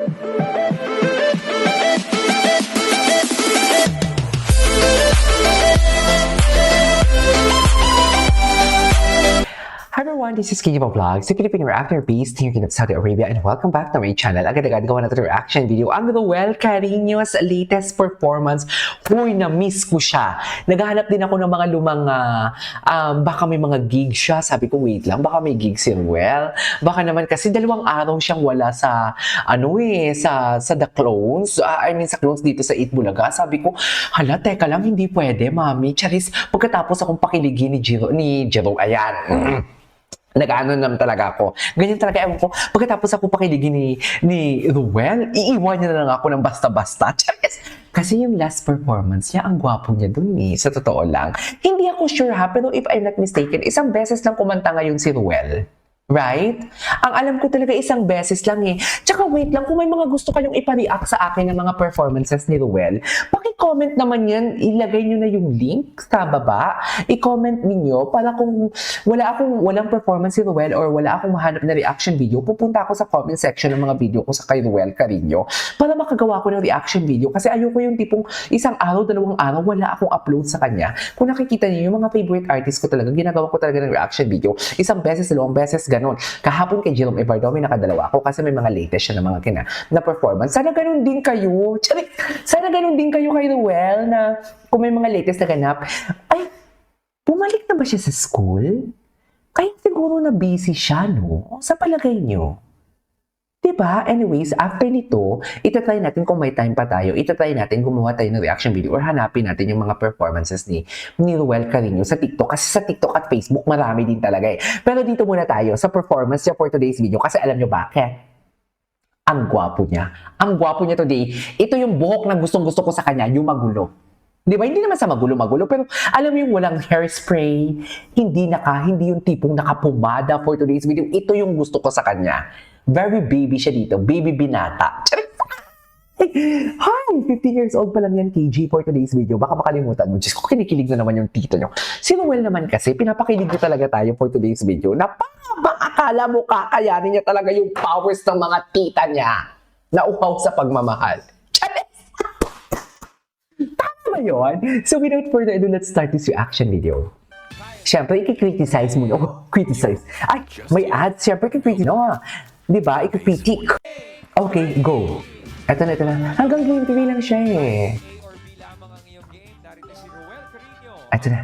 Hi everyone, this is Kikipa Vlogs, the Filipino reactor based here in Saudi Arabia, and welcome back to my channel. Agad-agad gawa natin reaction video ang Ruel Carino's latest performance. Huy, na-miss ko siya. Naghahanap din ako ng mga lumang, baka may mga gigs siya. Sabi ko, wait lang, baka may gigs si Ruel. Baka naman kasi 2 araw siyang wala sa, sa The Clones. Sa Clones dito sa 8 Bulaga. Sabi ko, hala, teka lang, hindi pwede, mami. Charis, pagkatapos akong pakiligin ni Jero, ayan. Nag-ano naman talaga ako. Ganyan talaga, ewan ko. Pagkatapos ako pakiligin ni Ruel, iiwan niya na lang ako ng basta-basta. Kasi yung last performance niya, ang gwapo niya dun sa totoo lang. Hindi ako sure ha, pero if I'm not mistaken, isang beses lang kumanta ngayon si Ruel. Right? Ang alam ko talaga isang beses lang eh. Tsaka wait lang, kung may mga gusto kayong ipa-react sa akin ng mga performances ni Ruel, paki-comment naman yan, ilagay nyo na yung link sa baba, i-comment ninyo para kung walang performance si Ruel or wala akong mahanap na reaction video, pupunta ako sa comment section ng mga video ko sa kay Ruel Carino para makagawa ko ng reaction video kasi ayoko yung tipong isang araw, 2 araw, wala akong upload sa kanya. Kung nakikita niyo yung mga favorite artist ko talaga, ginagawa ko talaga ng reaction video, isang beses, 2 beses, ganon. Kahapon kay Jerome Ebardo, may nakadalawa ako kasi may mga latest siya na mga na performance. Sana ganon din kayo. Sana ganon din kayo kay Ruel na kung may mga latest na ganap. Ay, bumalik na ba siya sa school? Kaya siguro na busy siya, no? Sa palagay niyo. Diba? Anyways, after nito, itatry natin kung may time pa tayo, itatry natin gumawa tayo ng reaction video or hanapin natin yung mga performances ni Ruel Carino sa TikTok. Kasi sa TikTok at Facebook, marami din talaga eh. Pero dito muna tayo sa performance niya for today's video. Kasi alam nyo bakit? Ang gwapo niya. Ang gwapo niya today. Ito yung buhok na gustong-gusto ko sa kanya, yung magulo. Di ba? Hindi naman sa magulo-magulo, pero alam mo yung walang hairspray, hindi yung tipong nakapumada for today's video. Ito yung gusto ko sa kanya. Very baby siya dito. Baby binata. Hi! 15 years old pa lang yan, KG, for today's video. Baka makalimutan mo. Diyos ko, kinikilig na naman yung tito nyo. Si Ruel naman kasi, pinapakilig ko talaga tayo for today's video na bang akala mo kakayanin niya talaga yung powers ng mga tita niya na uhaw sa pagmamahal. Tama ba yun? So without further ado, let's start this reaction video. Siyempre, i-criticize mo. Oh, criticize. Ay, may ads. Siyempre, i-criticize. No, diba? I-critique. Okay, go. Ito na. Hanggang 23 lang siya eh. Ito na.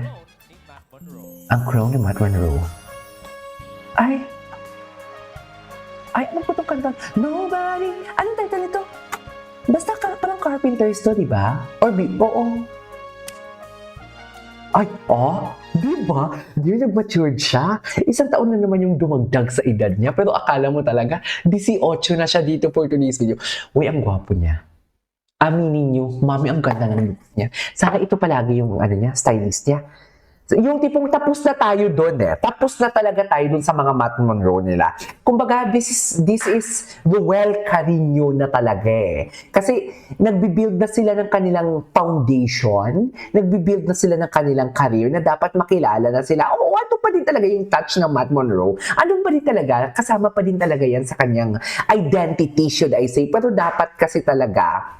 Ang crown ni Matt Monroe. Ay, ano po itong kanta? Nobody. Anong title nito? Basta parang Carpenters to, diba? Oo. Ay, diba? Di nag-matured siya. 1 taon na naman yung dumagdag sa edad niya. Pero akala mo talaga, 18 na siya dito for today's video. Uy, ang gwapo niya. Aminin niyo, mami, ang ganda ng looks niya. Saka ito palagi yung stylist niya. Yung tipong tapos na tayo doon eh. Tapos na talaga tayo doon sa mga Matt Monroe nila. Kumbaga, this is Ruel Carino na talaga eh. Kasi nagbibuild na sila ng kanilang foundation, nagbibuild na sila ng kanilang career na dapat makilala na sila. Oo, ano pa din talaga yung touch ng Matt Monroe? Ano pa din talaga? Kasama pa din talaga yan sa kanyang identity, should I say. Pero dapat kasi talaga,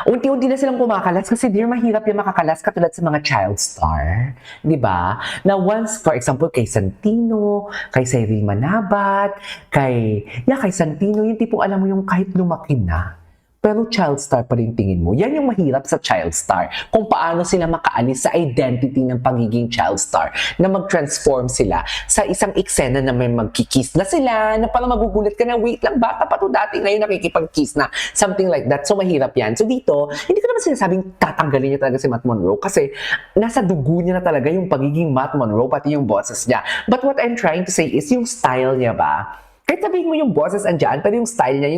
unti-unti na silang kumakalas kasi dear, mahirap yung makakalas katulad sa mga child star. Diba? Na once, for example, kay Santino, kay Cyril Manabat, kay Santino, yung tipong alam mo yung kahit lumaki na, pero child star pa rin tingin mo. Yan yung mahirap sa child star. Kung paano sila makaalis sa identity ng pagiging child star. Na mag-transform sila sa isang eksena na may magkikiss na sila, na parang magugulat ka na, wait lang, bata pa to dati, ngayon nakikipag-kiss na. Something like that. So, mahirap yan. So, dito, hindi ko naman sinasabing tatanggalin niya talaga si Matt Monroe kasi nasa dugo niya na talaga yung pagiging Matt Monroe, pati yung boses niya. But what I'm trying to say is yung style niya ba? Kahit sabihin mo yung boses andyan, pero yung style niya,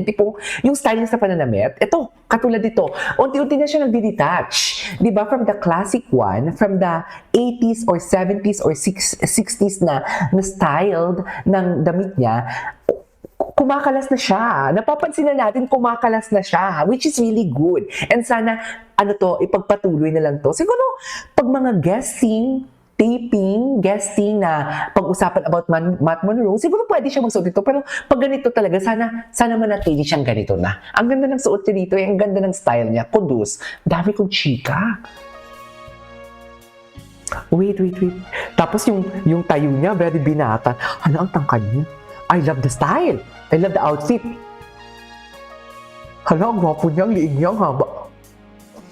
yung style niya sa pananamit, ito, katulad dito, unti-unti na siya nagdi-detach. Diba? From the classic one, from the 80s or 70s or 60s na styled ng damit niya, kumakalas na siya. Napapansin na natin, kumakalas na siya, which is really good. And sana, ipagpatuloy na lang to. Siguro, pag mga guesting, taping, guesting na pag-usapan about Matt Monroe, siguro pwede siya magsuot dito. Pero pag ganito talaga, sana manatili siyang ganito na. Ang ganda ng suot niya dito, ang ganda ng style niya. Kudus, dami kong chika. Wait. Tapos yung tayo niya, very binata. Ano ang tangkad niya? I love the style. I love the outfit. Hala, ang gwapo niya, ang liig niya, ang haba.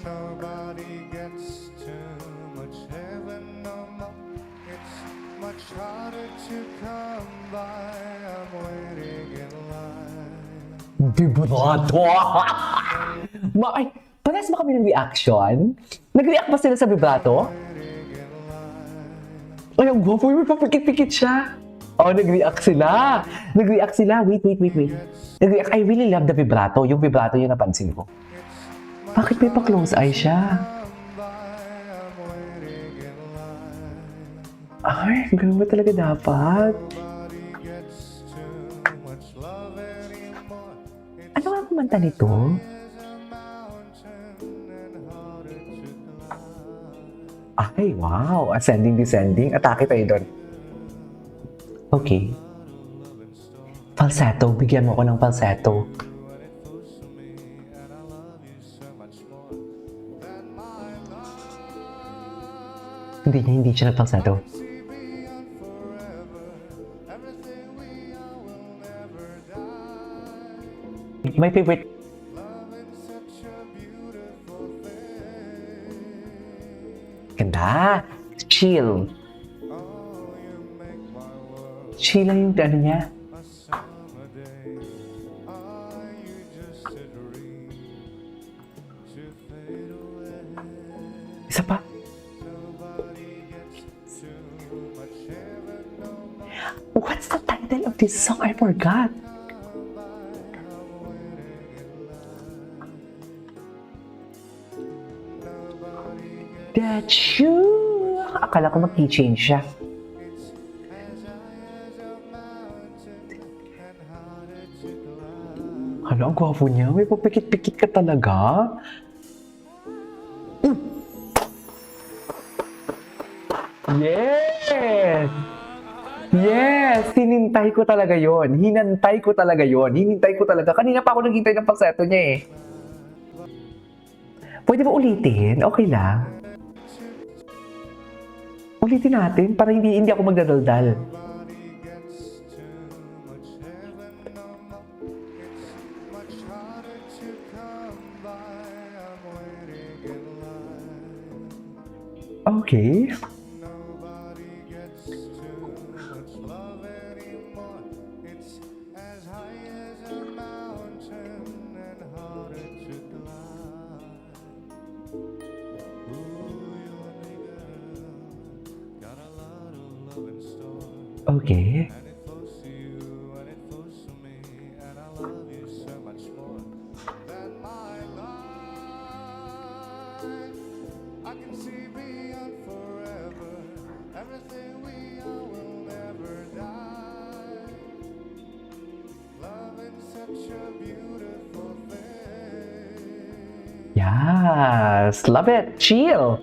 Nobody gets too much heaven no more. It's much harder to come by. I'm waiting in line. Vibrato! Ay, panas ba kami ng reaction? Nag-react ba sila sa vibrato? Ay, ang gwapo, may papikit-pikit siya. Oh, nag-react sila. Wait. Nag-react. I really love the vibrato. Yung vibrato yung napansin ko. Bakit may pa-close eye siya? Ay, ganun ba talaga dapat? Ano nga kumanta nito? Ay, wow. Ascending, descending. Atake tayo doon. Okay. Falsetto. Bigyan mo ako ng falsetto. Hindi siya nag-falsetto. My favorite. Ganda. Chill. Chill lang yung ano niya. Isa pa. What's the title of this song? I forgot. That's you. Akala ko mag-change siya. Hala, ang gwapo niya. May papikit-pikit ka talaga. Yes! Yes! Hinintay ko talaga yon. Hinintay ko talaga. Kanina pa ako naghintay ng falsetto niya eh. Pwede ba ulitin? Okay lang. Ulitin natin para hindi ako magdadaldal. Okay. Okay. Yes, love it. Chill.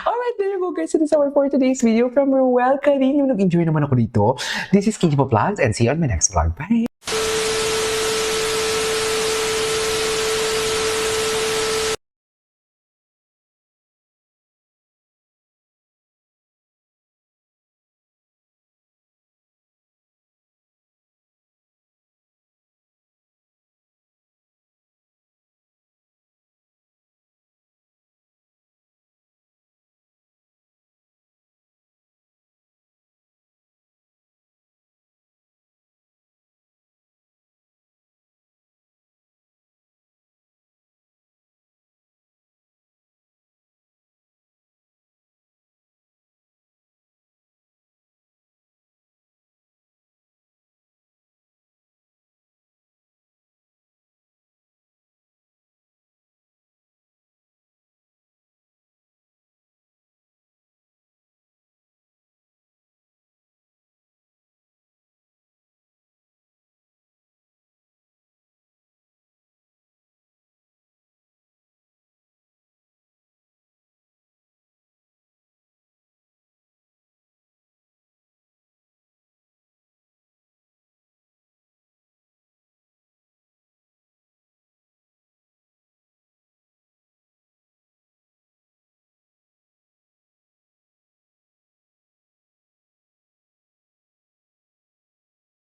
Alright, there you go guys. So this is our for today's video from Ruel Carino. Nag-enjoy naman ako dito. This is KJ Vlogs and see you on my next vlog. Bye!